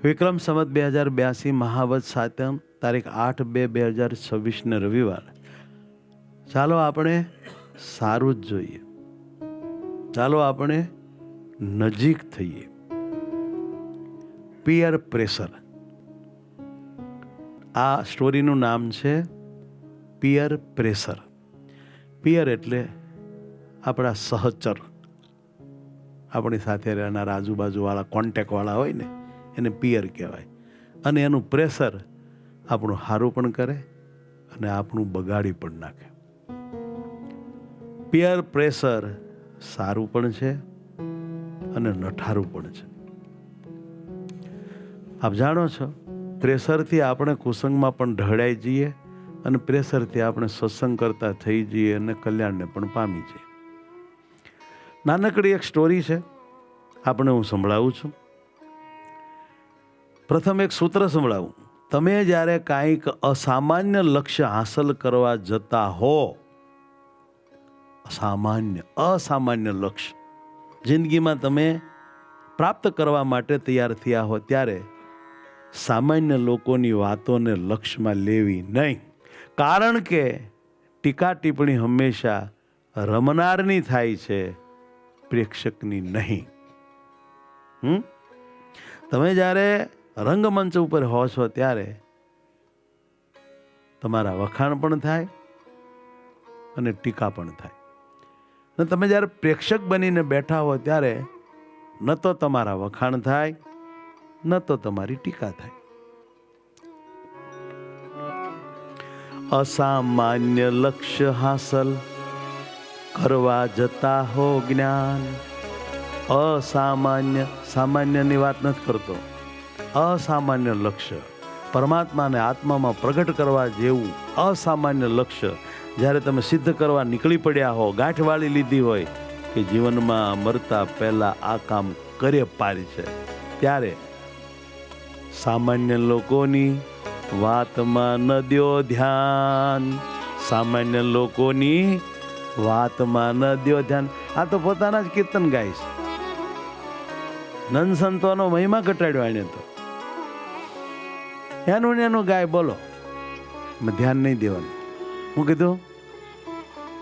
વિક્રમ સંવત 2082 મહાવત સાતમ તારીખ 8/2/2026 ને રવિવાર. ચાલો આપણે સારું જ જોઈએ, ચાલો આપણે નજીક થઈએ. પિયર પ્રેશર, આ સ્ટોરીનું નામ છે પિયર પ્રેશર. પિયર એટલે આપણા સહચર, આપણી સાથે રહેનારા આજુબાજુવાળા કોન્ટેક્ટવાળા હોય ને એને પિયર કહેવાય. અને એનું પ્રેશર આપણું સારું પણ કરે અને આપણું બગાડી પણ નાખે. પિયર પ્રેશર સારું પણ છે અને નઠારું પણ છે. આપ જાણો છો, પ્રેશરથી આપણે કુસંગમાં પણ ઢળાઈ જઈએ અને પ્રેશરથી આપણે સત્સંગ કરતા થઈ જઈએ અને કલ્યાણને પણ પામી જઈએ. નાનકડી એક સ્ટોરી છે, આપણે હું સંભળાવું છું. પ્રથમ એક સૂત્ર સંભળાવું. તમે જ્યારે કાંઈક અસામાન્ય લક્ષ્ય હાંસલ કરવા જતા હો, અસામાન્ય લક્ષ્ય જિંદગીમાં તમે પ્રાપ્ત કરવા માટે તૈયાર થયા હો, ત્યારે સામાન્ય લોકોની વાતોને લક્ષ્યમાં લેવી નહીં. કારણ કે ટીકા ટિપ્પણી હંમેશા રમનારની થાય છે, પ્રેક્ષકની નહીં. તમે જ્યારે રંગમંચ ઉપર હો છો ત્યારે તમારા વખાણ પણ થાય અને ટીકા પણ થાય. અને તમે જ્યારે પ્રેક્ષક બનીને બેઠા હો ત્યારે ન તો તમારા વખાણ થાય ન તો તમારી ટીકા થાય. અસામાન્ય લક્ષ્ય હાંસલ કરવા જતા હો જ્ઞાન. અસામાન્ય, સામાન્યની વાત નથી કરતો. અસામાન્ય લક્ષ્ય, પરમાત્માને આત્મામાં પ્રગટ કરવા જેવું અસામાન્ય લક્ષ્ય જ્યારે તમે સિદ્ધ કરવા નીકળી પડ્યા હો, ગાંઠ વાળી લીધી હોય કે જીવનમાં મરતા પહેલા આ કામ કરે પારી છે, ત્યારે સામાન્ય લોકોની વાતમાં ન દ્યો ધ્યાન. સામાન્ય લોકોની વાતમાં ન દ્યો ધ્યાન. આ તો પોતાના જ કીર્તન ગાય છે. નંદ સંતોનો મહિમા ઘટાડ્યો એને તો. એનું ગાય બોલો, ધ્યાન નહીં દેવાનું. હું કીધું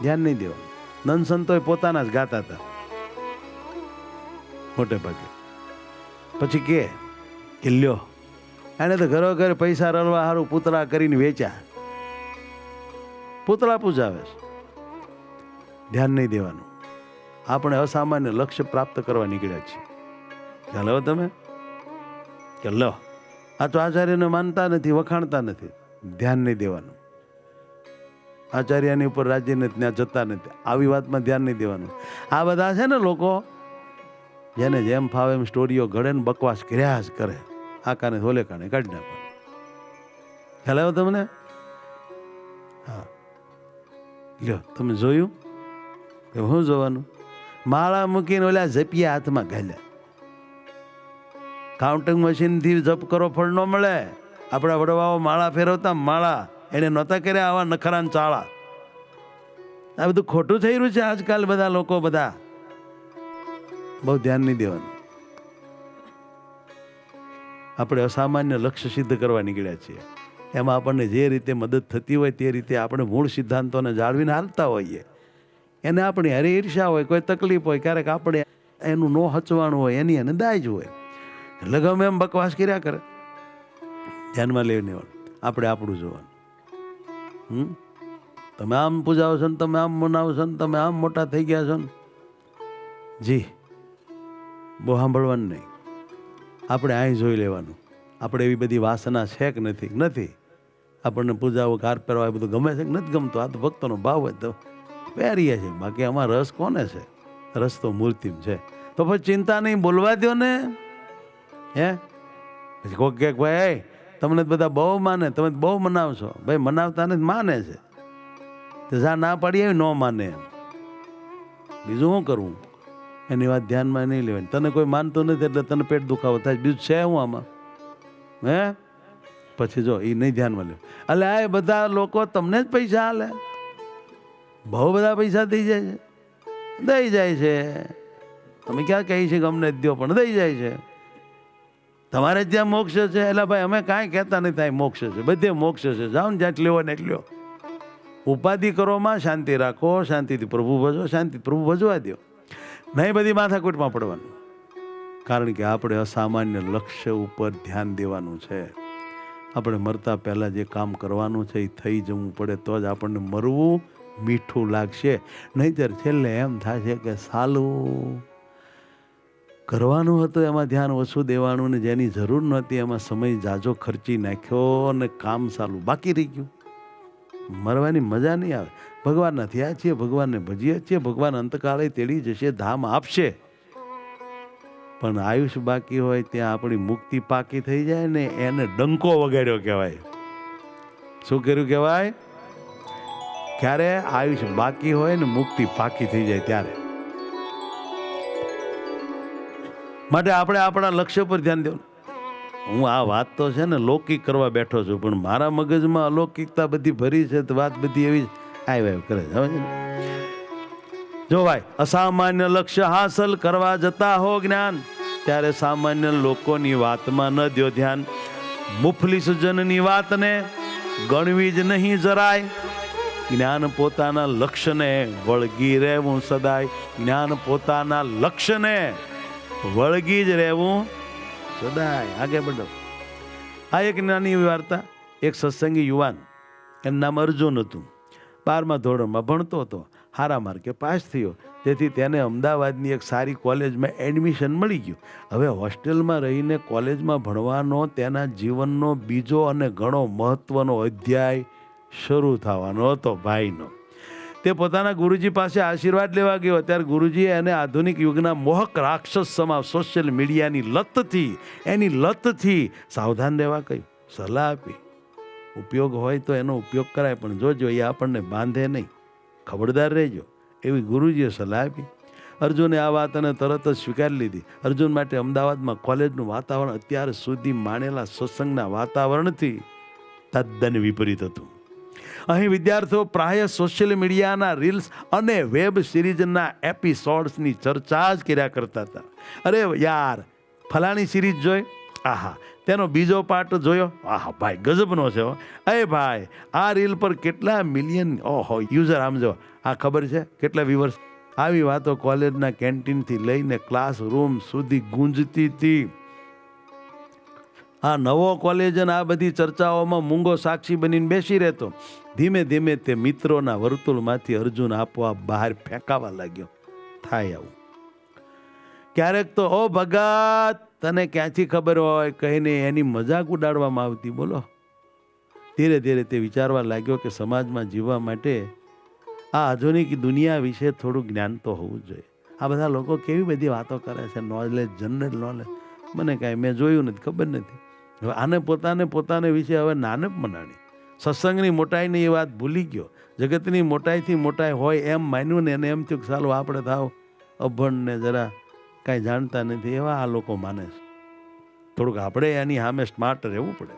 ધ્યાન નહીં દેવાનું. નંદ સંતોએ પોતાના જ ગાતા હતા મોટે ભાગે. પછી કે લ્યો, એને તો ઘરો ઘર પૈસા રળવા સારું પૂતળા કરીને વેચ્યા, પૂતળા પૂજાવે છે. ધ્યાન નહીં દેવાનું. આપણે અસામાન્ય લક્ષ્ય પ્રાપ્ત કરવા નીકળ્યા છીએ. ખ્યાલ હવે તમે કે લો, આ તો આચાર્યને માનતા નથી, વખાણતા નથી. ધ્યાન નહીં દેવાનું. આચાર્યની ઉપર રાજ્ય નથી, ત્યાં જતા નથી. આવી વાતમાં ધ્યાન નહીં દેવાનું. આ બધા છે ને લોકો, જેને જેમ ફાવે એમ સ્ટોરીઓ ઘડે ને બકવાસ કર્યા જ કરે. આ કાને ધોલે કાને કાઢી નાખવાનું. ખ્યાલ આવ્યો તમને? હા, લ્યો, તમે જોયું કે શું જોવાનું? માળા મૂકીને ઓલા ઝપિયા હાથમાં ઘાલ્યા. કાઉન્ટિંગ મશીનથી જપ કરો, ફળ ન મળે. આપણા વડવાઓ માળા ફેરવતા, માળા એને નહોતા કર્યા આવા નખરાન ચાળા. આ બધું ખોટું થઈ રહ્યું છે આજકાલ. બધા લોકો બધા બહુ ધ્યાન નહીં દેવાનું. આપણે અસામાન્ય લક્ષ્ય સિદ્ધ કરવા નીકળ્યા છીએ. એમાં આપણને જે રીતે મદદ થતી હોય તે રીતે આપણે મૂળ સિદ્ધાંતોને જાળવીને હાલતા હોઈએ. એને આપણી હરે ઈર્ષા હોય, કોઈ તકલીફ હોય, ક્યારેક આપણે એનું નો હચવાનું હોય, એની એને દાય જ હોય, એટલે ગમે એમ બકવાસ કર્યા કરે. ધ્યાનમાં લેવું નહીં. આપણે આપણું જોવાનું. તમે આમ પૂજાવો છો ને, તમે આમ મનાવો છો ને, તમે આમ મોટા થઈ ગયા છો ને, જી બહુ સાંભળવાનું નહીં. આપણે અહીં જોઈ લેવાનું. આપણે એવી બધી વાસના છે કે નથી? નથી. આપણને પૂજાઓ, કાર પહેરવા એ બધું ગમે છે કે નથી ગમતું? આ તો ભક્તોનો ભાવ હોય તો પહેરીએ છીએ. બાકી આમાં રસ કોને છે? રસ તો મૂર્તિમાં છે. તો પછી ચિંતા નહીં, બોલવા દો ને. હે પછી કોઈક કે ભાઈ તમને બધા બહુ માને, તમે બહુ મનાવશો. ભાઈ મનાવતા નથી, માને છે. તો જા ના પાડીએ ન માને. બીજું શું કરવું? એની વાત ધ્યાનમાં નહીં લેવાની. તને કોઈ માનતું નથી એટલે તને પેટ દુખાવો થાય. બીજું છે હું આમાં? હે પછી જો એ નહીં ધ્યાનમાં લે. એટલે આ બધા લોકો તમને જ પૈસા હાલે, બહુ બધા પૈસા દઈ જાય છે, દઈ જાય છે. તમે ક્યાં કહી છે કે અમને જ દો, પણ દઈ જાય છે. તમારે જ્યાં મોક્ષ છે એટલે ભાઈ અમે કાંઈ કહેતા નથી, ત્યાં મોક્ષ છે, બધે મોક્ષ છે, જાઓ ને જ્યાં લેવો ને એટલો. ઉપાધિ કરોમાં શાંતિ રાખો, શાંતિથી પ્રભુ ભજો, શાંતિ પ્રભુ ભજવા દો, નહીં બધી માથાકૂટમાં પડવાનું. કારણ કે આપણે અસામાન્ય લક્ષ્ય ઉપર ધ્યાન દેવાનું છે. આપણે મરતા પહેલાં જે કામ કરવાનું છે એ થઈ જવું પડે તો જ આપણને મરવું મીઠું લાગશે. નહીંતર છેલ્લે એમ થશે કે સાલું કરવાનું હતું એમાં ધ્યાન ઓછું દેવાનું, ને જેની જરૂર નહોતી એમાં સમય જાજો ખર્ચી નાખ્યો અને કામ સાલું બાકી રહી ગયું. મરવાની મજા નહીં આવે. ભગવાનના થયા છીએ, ભગવાનને ભજીએ છીએ, ભગવાન અંતકાળે તેડી જશે, ધામ આપશે. પણ આયુષ બાકી હોય ત્યાં આપણી મુક્તિ પાકી થઈ જાય ને એને ડંકો વગાડ્યો કહેવાય. શું કર્યું કહેવાય? ક્યારે આયુષ બાકી હોય ને મુક્તિ પાકી થઈ જાય ત્યારે. માટે આપણે આપણા લક્ષ્ય પર ધ્યાન દેવું. હું આ વાત તો છે ને લૌકિક કરવા બેઠો છું, પણ મારા મગજમાં અલૌકિકતા બધી ભરી છે તો વાત બધી એવી આવી કરે છે. જો ભાઈ અસામાન્ય લક્ષ્ય હાંસલ કરવા જતા હો જ્ઞાન, ત્યારે સામાન્ય લોકોની વાતમાં ન દ્યો ધ્યાન. મુફલીસ જનની વાતને ગણવી જ નહીં જરાય. જ્ઞાન પોતાના લક્ષ્યને વળગી રહેવું સદાય. જ્ઞાન પોતાના લક્ષ્યને વળગી જ રહેવું સદાય. આગે બધો આ એક નાની વાર્તા. એક સત્સંગી યુવાન, એનું નામ અર્જુન હતું, 12મા ધોરણમાં ભણતો હતો, સારા માર્કે પાસ થયો. તેથી તેને અમદાવાદની એક સારી કોલેજમાં એડમિશન મળી ગયું. હવે હોસ્ટેલમાં રહીને કોલેજમાં ભણવાનો તેના જીવનનો બીજો અને ઘણો મહત્વનો અધ્યાય શરૂ થવાનો હતો ભાઈનો. તે પોતાના ગુરુજી પાસે આશીર્વાદ લેવા ગયો. ત્યારે ગુરુજીએ એને આધુનિક યુગના મોહક રાક્ષસ સમા સોશિયલ મીડિયાની લતથી સાવધાન રહેવા કહ્યું, સલાહ આપી. ઉપયોગ હોય તો એનો ઉપયોગ કરાય, પણ જોજો એ આપણને બાંધે નહીં, ખબરદાર રહેજો, એવી ગુરુજીએ સલાહ આપી. અર્જુને આ વાતને તરત જ સ્વીકારી લીધી. અર્જુન માટે અમદાવાદમાં કોલેજનું વાતાવરણ અત્યાર સુધી માણેલા સત્સંગના વાતાવરણથી તદ્દન વિપરીત હતું. અહીં વિદ્યાર્થીઓ પ્રાય સોશિયલ મીડિયાના રીલ્સ અને વેબ સિરીઝના એપિસોડ્સની ચર્ચા જ કર્યા કરતા હતા. અરે યાર, ફલાણી સિરીઝ જોઈ, આહા, તેનો બીજો પાર્ટ જોયો, આહા ભાઈ ગજબનો છે. અરે ભાઈ, આ રીલ પર કેટલા મિલિયન યુઝર, આમ જો, આ ખબર છે કેટલા વ્યુઅર્સ. આવી વાતો કોલેજના કેન્ટીનથી લઈને ક્લાસરૂમ સુધી ગુંજતી હતી. આ નવો કોલેજ અને આ બધી ચર્ચાઓમાં મૂંગો સાક્ષી બનીને બેસી રહેતો. ધીમે ધીમે તે મિત્રોના વર્તુળમાંથી અર્જુન આપોઆપ બહાર ફેંકાવા લાગ્યો. થાય આવું ક્યારેક તો ઓ ભગત, તને ક્યાંથી ખબર હોય કહીને એની મજાક ઉડાડવામાં આવતી. બોલો, ધીરે ધીરે તે વિચારવા લાગ્યો કે સમાજમાં જીવવા માટે આ આધુનિક દુનિયા વિશે થોડું જ્ઞાન તો હોવું જ જોઈએ. આ બધા લોકો કેવી બધી વાતો કરે છે, નોલેજ, જનરલ નોલેજ, મને કાંઈ મેં જોયું નથી, ખબર નથી. હવે આને પોતાને વિશે હવે નાનપ મનાણી. સત્સંગની મોટાઈની એ વાત ભૂલી ગયો. જગતની મોટાઈથી મોટાઈ હોય એમ માન્યું ને એને એમ થયું કે સાલું આપણે થાવ અભણ ને જરા કાંઈ જાણતા નથી, એવા આ લોકો માને છે. થોડુંક આપણે એની સામે સ્માર્ટ રહેવું પડે.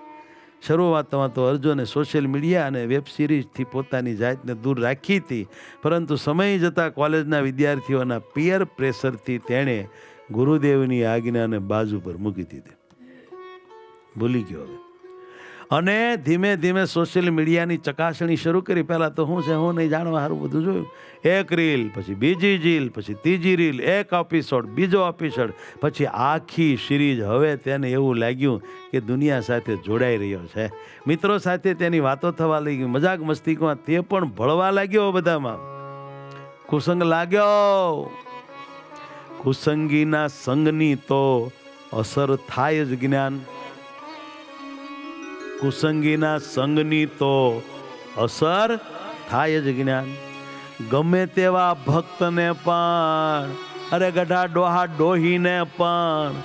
શરૂઆતમાં તો અર્જુને સોશિયલ મીડિયા અને વેબ સિરીઝથી પોતાની જાતને દૂર રાખી હતી, પરંતુ સમય જતાં કોલેજના વિદ્યાર્થીઓના પિયર પ્રેશરથી તેણે ગુરુદેવની આજ્ઞાને બાજુ પર મૂકી દીધી, ભૂલી ગયો હવે. અને ધીમે ધીમે સોશિયલ મીડિયાની ચકાસણી શરૂ કરી. પહેલાં તો શું છે હું નહીં જાણવા સારું બધું જોયું. એક રીલ, પછી બીજી રીલ, પછી ત્રીજી રીલ, એક એપિસોડ, બીજો એપિસોડ, પછી આખી સિરીઝ. હવે તેને એવું લાગ્યું કે દુનિયા સાથે જોડાઈ રહ્યો છે. મિત્રો સાથે તેની વાતો થવા લાગી, મજાક મસ્તીમાં તે પણ ભળવા લાગ્યો બધામાં. કુસંગ લાગ્યો. કુસંગીના સંગની તો અસર થાય જ જ્ઞાન. કુસંગીના સંગની તો અસર થાય જ જ્ઞાન. ગમે તેવા ભક્તને પણ, અરે ગઢા ડોહા ડોહીને પણ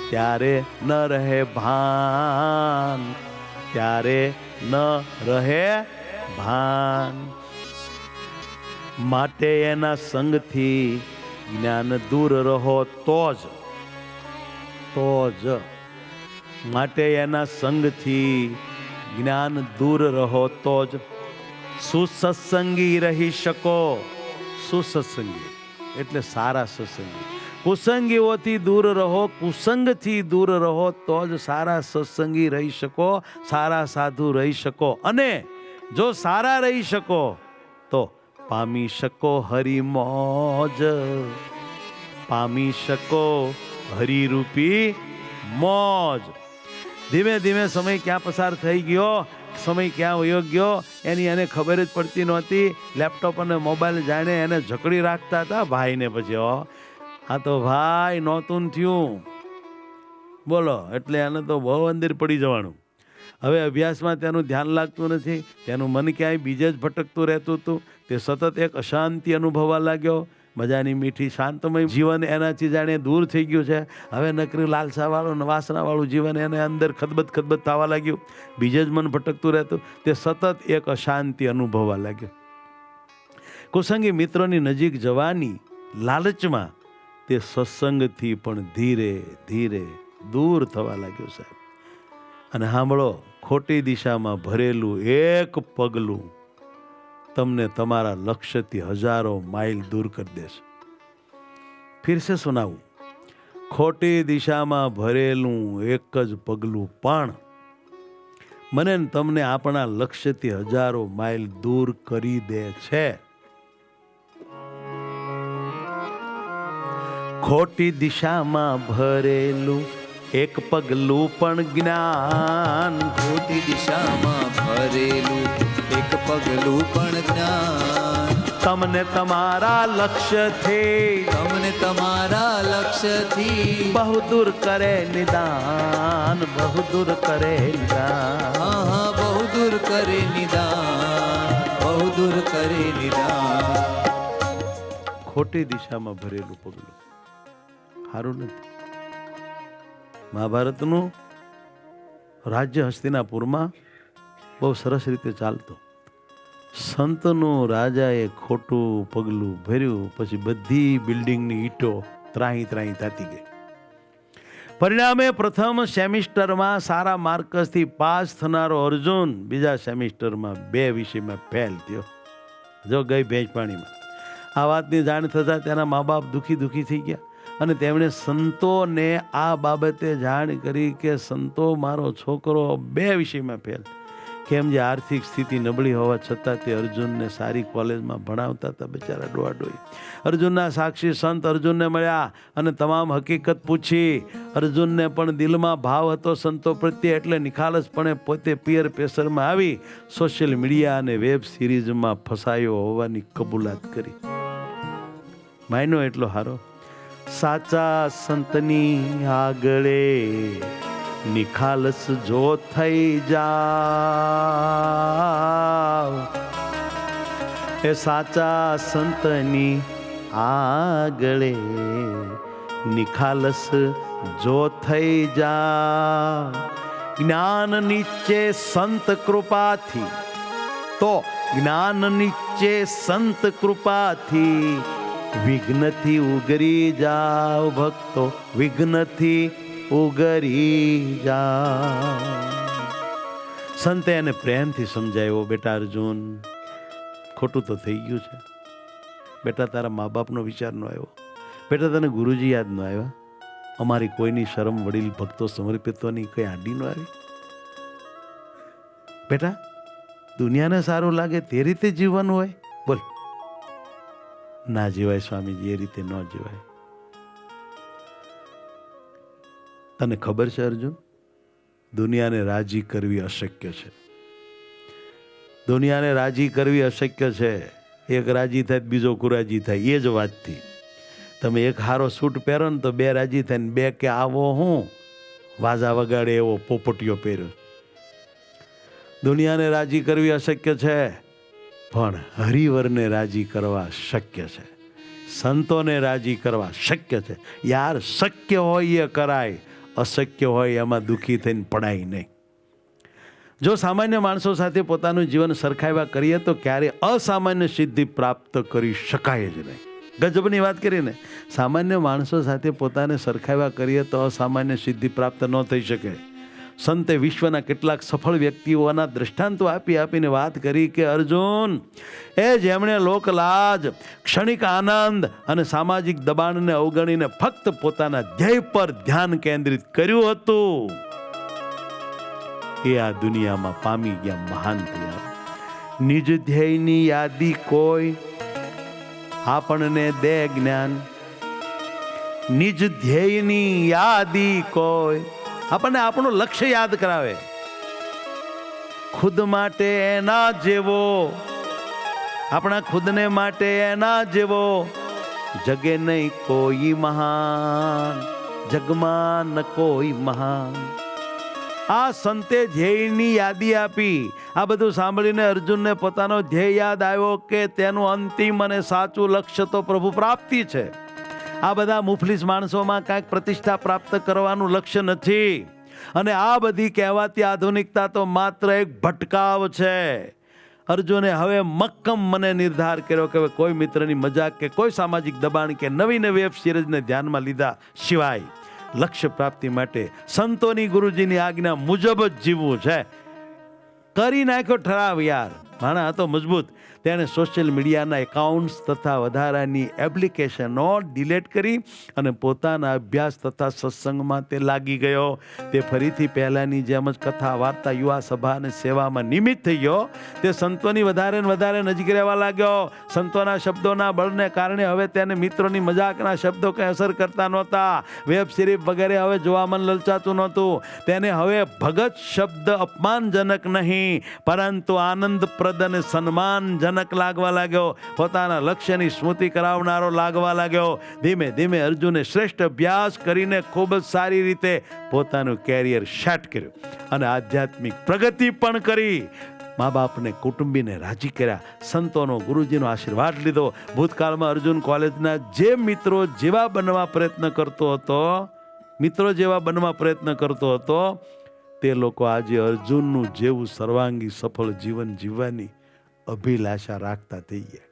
ત્યારે ન રહે ભાન, ત્યારે ન રહે ભાન. માટે એના સંગથી જ્ઞાન દૂર રહો તો જ માટે એના સંગથી જ્ઞાન દૂર રહો તો જ સુસત્સંગી રહી શકો. સુસત્સંગી એટલે સારા સત્સંગી. કુસંગીઓથી દૂર રહો, કુસંગથી દૂર રહો તો જ સારા સત્સંગી રહી શકો, સારા સાધુ રહી શકો. અને જો સારા રહી શકો તો પામી શકો હરિમોજ, પામી શકો હરિરૂપી મોજ. ધીમે ધીમે સમય ક્યાં પસાર થઈ ગયો, સમય ક્યાં વયો ગયો એની એને ખબર જ પડતી નહોતી. લેપટોપ અને મોબાઈલ જાણે એને જકડી રાખતા હતા ભાઈને. પછી આ તો ભાઈ નહોતું થયું બોલો, એટલે એને તો બહુ અંદર પડી જવાનું. હવે અભ્યાસમાં તેનું ધ્યાન લાગતું નથી, તેનું મન ક્યાંય બીજે જ ભટકતું રહેતું હતું. તે સતત એક અશાંતિ અનુભવવા લાગ્યો. મજાની મીઠી શાંતમય જીવન એનાથી જાણે દૂર થઈ ગયું છે. હવે નકરી લાલસાવાળું વાસનાવાળું જીવન એને અંદર ખદબદ ખદબદ થવા લાગ્યું. બીજે જ મન ભટકતું રહેતું. તે સતત એક અશાંતિ અનુભવવા લાગ્યો. કુસંગી મિત્રોની નજીક જવાની લાલચમાં તે સત્સંગથી પણ ધીરે ધીરે દૂર થવા લાગ્યો સાહેબ. અને સાંભળો, ખોટી દિશામાં ભરેલું એક પગલું તમને તમારા લક્ષ્યથી હજારો માઇલ દૂર કરી દેશે. ફિર સે સુનાવું, ખોટી દિશામાં ભરેલું એક જ પગલું પણ મને તમને આપણા લક્ષ્યથી હજારો માઇલ દૂર કરી દે છે. ખોટી દિશામાં ભરેલું એક પગલું પણ જ્ઞાન, ખોટી દિશામાં ભરેલું એક પગલું પણ જ્ઞાન, તમને તમારા લક્ષ્યથી, તમને તમારા લક્ષ્યથી બહુ દૂર કરે નિદાન, બહુ દૂર કરે નિદાન. હા બહુ દૂર કરે નિદાન, બહુ દૂર કરે નિદાન. ખોટી દિશામાં ભરેલું પગલું સારું નથી. મહાભારતનું રાજ્ય હસ્તિનાપુરમાં બહુ સરસ રીતે ચાલતો. સંતનું રાજાએ ખોટું પગલું ભર્યું, પછી બધી બિલ્ડિંગની ઈંટો ત્રાહી ત્રાહી થતી ગઈ. પરિણામે પ્રથમ સેમિસ્ટરમાં સારા માર્કસથી પાસ થનારો અર્જુન બીજા સેમિસ્ટરમાં 2 વિષયમાં ફેલ થયો. જો ગઈ ભેંસ પાણીમાં. આ વાતની જાણ થતાં તેના મા બાપ દુઃખી થઈ ગયા અને તેમણે સંતોને આ બાબતે જાણ કરી કે સંતો, મારો છોકરો 2 વિષયમાં ફેલ. કેમ જે આર્થિક સ્થિતિ નબળી હોવા છતાં તે અર્જુનને સારી કોલેજમાં ભણાવતા હતા બિચારા ડોહાડોહી. અર્જુનના સાક્ષી સંત અર્જુનને મળ્યા અને તમામ હકીકત પૂછી. અર્જુનને પણ દિલમાં ભાવ હતો સંતો પ્રત્યે, એટલે નિખાલસપણે પોતે પિયર પ્રેશરમાં આવી સોશિયલ મીડિયા અને વેબ સિરીઝમાં ફસાયો હોવાની કબૂલાત કરી. માયનો એટલો હારો, સાચા સંતની આગળે નિખાલસ જો થઈ જાવ, એ સાચા સંતની આગળે નિખાલસ જો થઈ જાવ. જ્ઞાન નીચે સંત કૃપાથી, તો જ્ઞાન નીચે સંત કૃપાથી વિઘ્નથી ઉગરી જાઓ ભક્તો, વિઘ્નથી ઉગરી જાઓ. સંતે એને પ્રેમથી સમજાવ્યો, બેટા અર્જુન, ખોટું તો થઈ ગયું છે. બેટા તારા મા બાપનો વિચાર ન આવ્યો, બેટા તને ગુરુજી યાદ ન આવ્યા, અમારી કોઈની શરમ વડીલ ભક્તો સમર્પિતોની કઈ આડી ન આવી. બેટા દુનિયાને સારું લાગે તે રીતે જીવવાનું હોય, બોલ. ના જીવાય સ્વામીજી, એ રીતે ન જીવાય. તને ખબર છે અર્જુન, દુનિયાને રાજી કરવી અશક્ય છે. દુનિયાને રાજી કરવી અશક્ય છે. એક રાજી થાય બીજો કુરાજી થાય, એ જ વાતથી. તમે એક હારો સૂટ પહેરો ને તો 2 રાજી થાય ને 2 કે આવો હું વાજા વગાડે એવો પોપટીયો પહેર્યો. દુનિયાને રાજી કરવી અશક્ય છે, પણ હરિવરને રાજી કરવા શક્ય છે. સંતોને રાજી કરવા શક્ય છે. યાર, શક્ય હોય એ કરાય, અશક્ય હોય એમાં દુઃખી થઈને પડાય નહીં. જો સામાન્ય માણસો સાથે પોતાનું જીવન સરખાવ્યા કરીએ તો ક્યારે અસામાન્ય સિદ્ધિ પ્રાપ્ત કરી શકાય જ નહીં. ગજબની વાત કરીને, સામાન્ય માણસો સાથે પોતાને સરખાવ્યા કરીએ તો અસામાન્ય સિદ્ધિ પ્રાપ્ત ન થઈ શકે. સંતે વિશ્વના કેટલાક સફળ વ્યક્તિઓના દ્રષ્ટાંતો આપીને વાત કરી કે અર્જુન, એ જેમણે લોકલાજ, ક્ષણિક આનંદ અને સામાજિક દબાણને અવગણીને ફક્ત પોતાના ધ્યેય પર ધ્યાન કેન્દ્રિત કર્યું હતું, એ આ દુનિયામાં પામી ગયા મહાન થયા. નિજ ધ્યેયની યાદી કોઈ આપણને દે જ્ઞાન. નિજ ધ્યેયની યાદી કોઈ આપણને આપણું લક્ષ્ય યાદ કરાવે. ખુદ માટે એના જેવો, આપણા ખુદને માટે એના જેવો જગે નહીં કોઈ મહાન, જગમાં ન કોઈ મહાન. આ સંતે ધ્યેયની યાદી આપી. આ બધું સાંભળીને અર્જુનને પોતાનો ધ્યેય યાદ આવ્યો કે તેનું અંતિમ અને સાચું લક્ષ્ય તો પ્રભુ પ્રાપ્તિ છે. આ બધા મુફલીસ માણસોમાં કાંઈક પ્રતિષ્ઠા પ્રાપ્ત કરવાનું લક્ષ્ય નથી. અને આ બધી કહેવાતી આધુનિકતા તો માત્ર એક ભટકાવ છે. અર્જુને હવે મક્કમ મને નિર્ધાર કર્યો કે કોઈ મિત્રની મજાક કે કોઈ સામાજિક દબાણ કે નવી વેબ સિરીઝને ધ્યાનમાં લીધા સિવાય લક્ષ્ય પ્રાપ્તિ માટે સંતોની ગુરુજીની આજ્ઞા મુજબ જ જીવવું છે. કરી નાખ્યો ઠરાવ યાર. માણા હતો મજબૂત. તેણે સોશિયલ મીડિયાના એકાઉન્ટ્સ તથા વધારાની એપ્લિકેશનો ડિલીટ કરી અને પોતાના અભ્યાસ તથા સત્સંગમાં તે લાગી ગયો. તે ફરીથી પહેલાંની જેમ જ કથા, વાર્તા, યુવા સભા અને સેવામાં નિમિત્ત થઈ ગયો. તે સંતોની વધારે ને વધારે નજીક રહેવા લાગ્યો. સંતોના શબ્દોના બળને કારણે હવે તેને મિત્રોની મજાકના શબ્દો કંઈ અસર કરતા નહોતા. વેબ સિરીઝ વગેરે હવે જોવા મન લલચાતું નહોતું. તેને હવે ભગત શબ્દ અપમાનજનક નહીં પરંતુ આનંદપ્રદ અને સન્માનજનક લાગવા લાગ્યો. પોતાના લક્ષ્યની સ્મૃતિ કરાવનારો લાગવા લાગ્યો. ધીમે ધીમે અર્જુને શ્રેષ્ઠ અભ્યાસ કરીને ખૂબ જ સારી રીતે પોતાનું કેરિયર સેટ કર્યું અને આધ્યાત્મિક પ્રગતિ પણ કરી. મા બાપને, કુટુંબીને રાજી કર્યા. સંતોનો, ગુરુજીનો આશીર્વાદ લીધો. ભૂતકાળમાં અર્જુન કોલેજના જે મિત્રો જેવા બનવા પ્રયત્ન કરતો હતો તે લોકો આજે અર્જુનનું જેવું સર્વાંગી સફળ જીવન જીવવાની અભિલાષા રાખતા થઈ ગયા.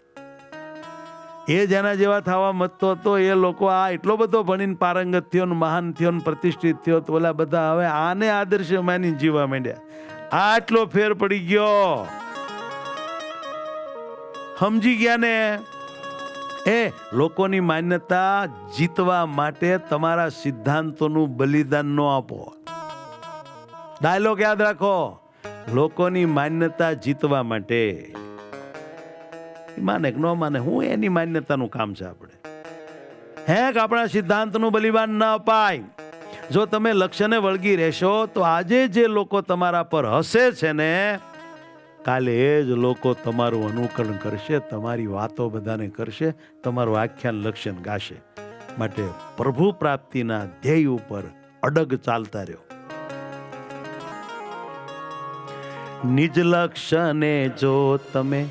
એ જેના જેવા થવા મતતો હતો એ લોકો આ એટલો બધો ભણીને પારંગત થયો, મહાન થયો, પ્રતિષ્ઠિત થયો, તો ઓલા બધા હવે આને આદર્શ માની જીવવા માંડ્યા. આટલો ફેર પડી ગયો. સમજી ગયા ને? એ લોકોની માન્યતા જીતવા માટે તમારા સિદ્ધાંતોનું બલિદાન ન આપો. ડાયલોગ યાદ રાખો. લોકોની માન્યતા જીતવા માટે, માને કે ન માને, હું એની માન્યતાનું કામ છે આપણે. આપણા સિદ્ધાંતનું બલિદાન ન અપાય. જો તમે લક્ષ્યને વળગી રહેશો તો આજે જે લોકો તમારા પર હસે છે ને, કાલે એ જ લોકો તમારું અનુકરણ કરશે, તમારી વાતો બધાને કરશે, તમારું આખ્યાન લક્ષ્ય ગાશે. માટે પ્રભુ પ્રાપ્તિના ધ્યેય ઉપર અડગ ચાલતા રહ્યો. નિજ લક્ષ્યને જો તમે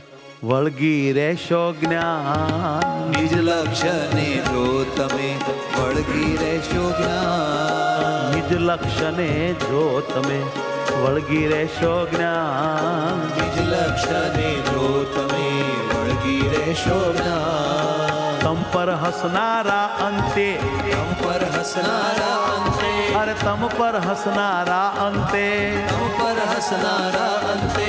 વળગી રહેશો જ્ઞાન. નિજ લક્ષ્યને જો તમે વળગી રહેશો જ્ઞાન. નિજ લક્ષ્યને જો તમે વળગી રહેશો જ્ઞાન. નિજ લક્ષ્યને જો તમે વળગી રહેશો જ્ઞાન. તમ પર હસનારા અંતે, તમ પર હસનારા અંતે, અરે તમ પર હસનારા અંતે, તમ પર હસનારા અંતે,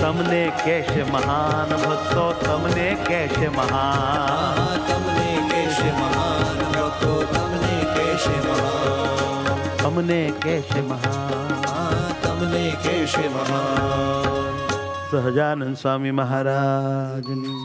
તમને કહેશે મહાન ભક્તો, તમને કહેશે મહાન, તમને કહેશે મહાન ભક્તો, તમને કહેશે મહાન, તમને કહેશે મહાન, તમને કહેશે મહાન. સહજાનંદ સ્વામી મહારાજની